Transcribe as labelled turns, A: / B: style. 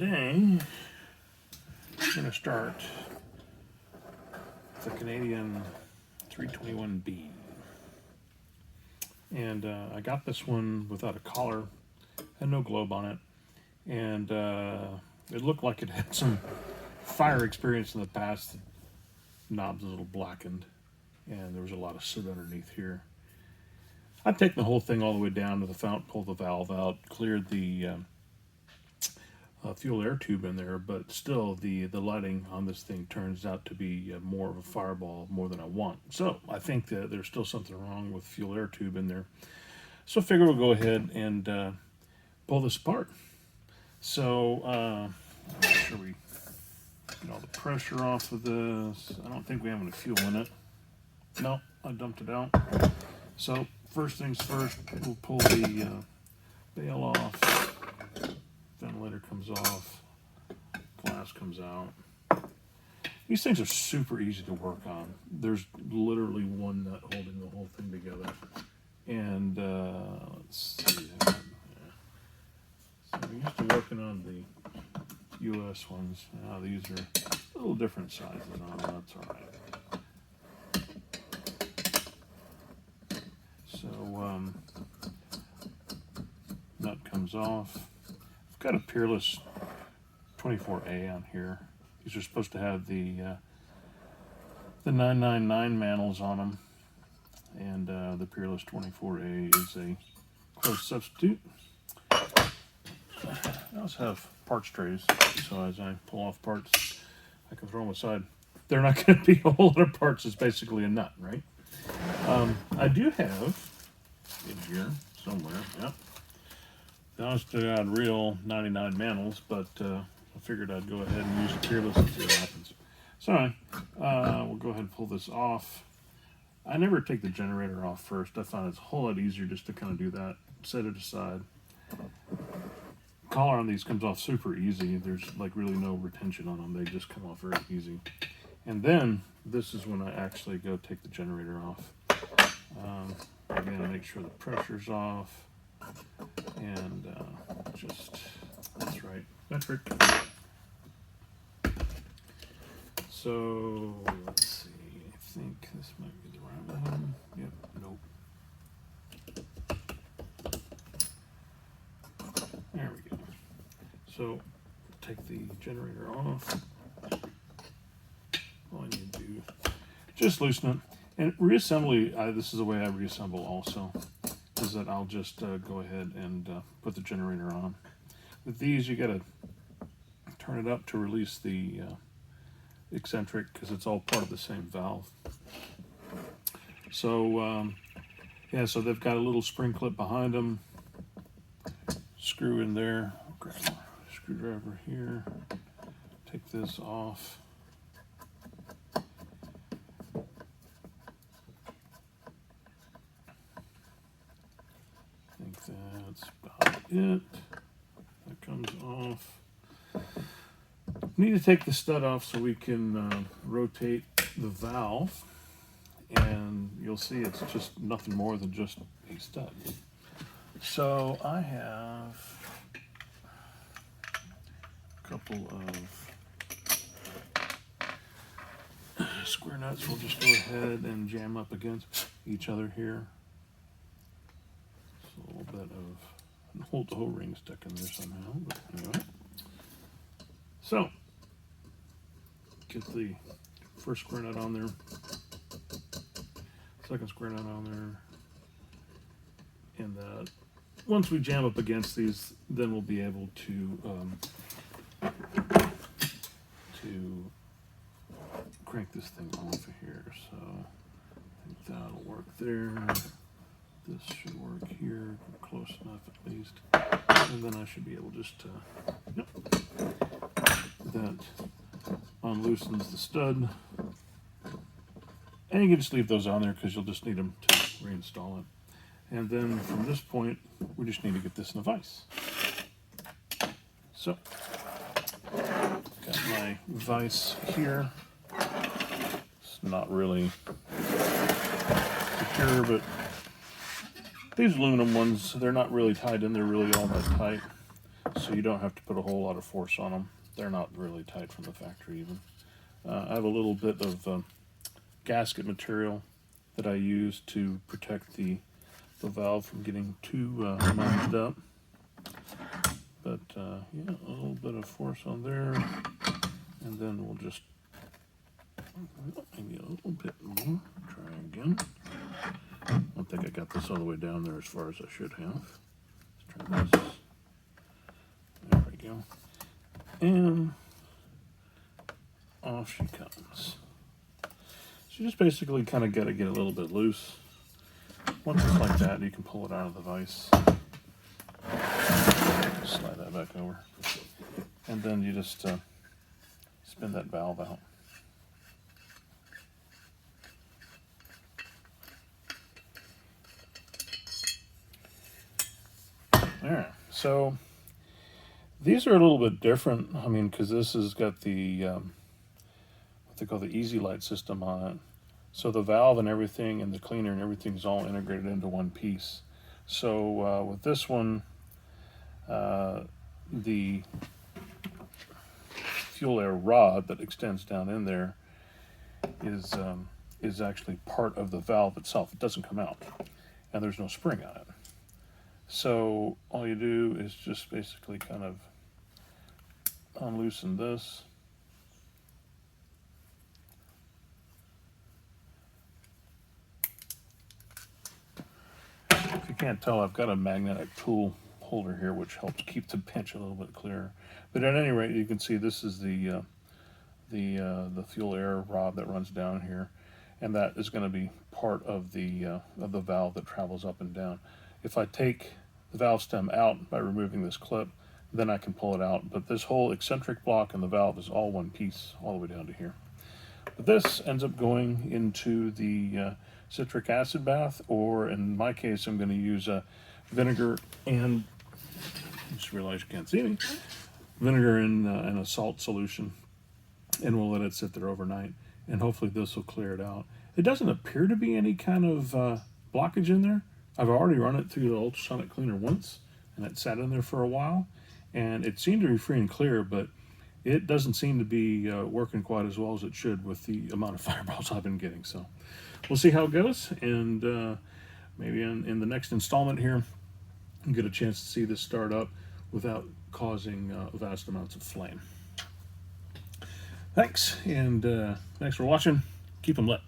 A: today we're going to start the Canadian 321B. And I got this one without a collar, had no globe on it, and it looked like it had some fire experience in the past. The knob's a little blackened, and there was a lot of soot underneath here. I've taken the whole thing all the way down to the fountain, pulled the valve out, cleared the fuel air tube in there, but still the lighting on this thing turns out to be more of a fireball more than I want. So I think that there's still something wrong with fuel air tube in there. So I figure we'll go ahead and pull this apart. So make sure we get all the pressure off of this. I don't think we have any fuel in it. No, I dumped it out. So first things first, we'll pull the bail off. Ventilator comes off, glass comes out. These things are super easy to work on. There's literally one nut holding the whole thing together. And let's see. Yeah. So we're used to working on the US ones. Now these are a little different sizes on them. That's all right. So nut comes off. Got a Peerless 24A on here. These are supposed to have the 999 mantles on them, and the Peerless 24A is a close substitute. I also have parts trays, so as I pull off parts, I can throw them aside. They're not going to be a whole lot of parts. It's basically a nut, right? I do have in here somewhere, yep. Honest to God, real 99 mantles, but I figured I'd go ahead and use the Peerless and see what happens. So we'll go ahead and pull this off. I never take the generator off first. I find it's a whole lot easier just to kind of do that, set it aside. Collar on these comes off super easy. There's like really no retention on them. They just come off very easy. And then this is when I actually go take the generator off. Again, I make sure the pressure's off. And just, that's right, metric. So, let's see, I think this might be the right one. Yep, nope. There we go. So, take the generator off. All I need to do, just loosen it. And reassembly, this is the way I reassemble also. Is that I'll just go ahead and put the generator on. With these, you gotta turn it up to release the eccentric because it's all part of the same valve. So yeah, so they've got a little spring clip behind them. Screw in there. I'll grab a screwdriver here. Take this off. That's about it. That comes off. We need to take the stud off so we can rotate the valve, and you'll see it's just nothing more than just a stud. So I have a couple of square nuts. We'll just go ahead and jam up against each other here. A little bit of an old O-ring stuck in there somehow, but anyway. So, get the first square nut on there, second square nut on there, and once we jam up against these, then we'll be able to crank this thing off of here. So, I think that'll work there. This should work here, close enough at least. And then I should be able just to, yep, that unloosens the stud. And you can just leave those on there because you'll just need them to reinstall it. And then from this point, we just need to get this in a vise. So, got my vise here. It's not really secure, but these aluminum ones, they're not really tied in, they're really all that tight. so you don't have to put a whole lot of force on them. They're not really tight from the factory even. I have a little bit of gasket material that I use to protect the valve from getting too munged up. But yeah, a little bit of force on there, and then we'll just maybe a little bit more. Try again. I don't think I got this all the way down there as far as I should have. Let's try this. There we go. And off she comes. So you just basically kind of got to get a little bit loose. Once it's like that, you can pull it out of the vise. Slide that back over. And then you just spin that valve out. There. So these are a little bit different. I mean, because this has got the what they call the Easy Light system on it. So the valve and everything, and the cleaner and everything is all integrated into one piece. So with this one, the fuel air rod that extends down in there is actually part of the valve itself. It doesn't come out, and there's no spring on it. So all you do is just basically kind of unloosen this. If you can't tell, I've got a magnetic tool holder here which helps keep the pinch a little bit clearer. But at any rate, you can see this is the fuel air rod that runs down here, and that is going to be part of the valve that travels up and down. If I take the valve stem out by removing this clip, then I can pull it out. But this whole eccentric block and the valve is all one piece, all the way down to here. But this ends up going into the citric acid bath, or in my case, I'm going to use vinegar and, I just realized you can't see me, vinegar and a salt solution, and we'll let it sit there overnight, and hopefully this will clear it out. It doesn't appear to be any kind of blockage in there. I've already run it through the ultrasonic cleaner once, and it sat in there for a while, and it seemed to be free and clear, but it doesn't seem to be working quite as well as it should with the amount of fireballs I've been getting. So we'll see how it goes, and maybe in the next installment here, you get a chance to see this start up without causing vast amounts of flame. Thanks, and thanks for watching. Keep them lit.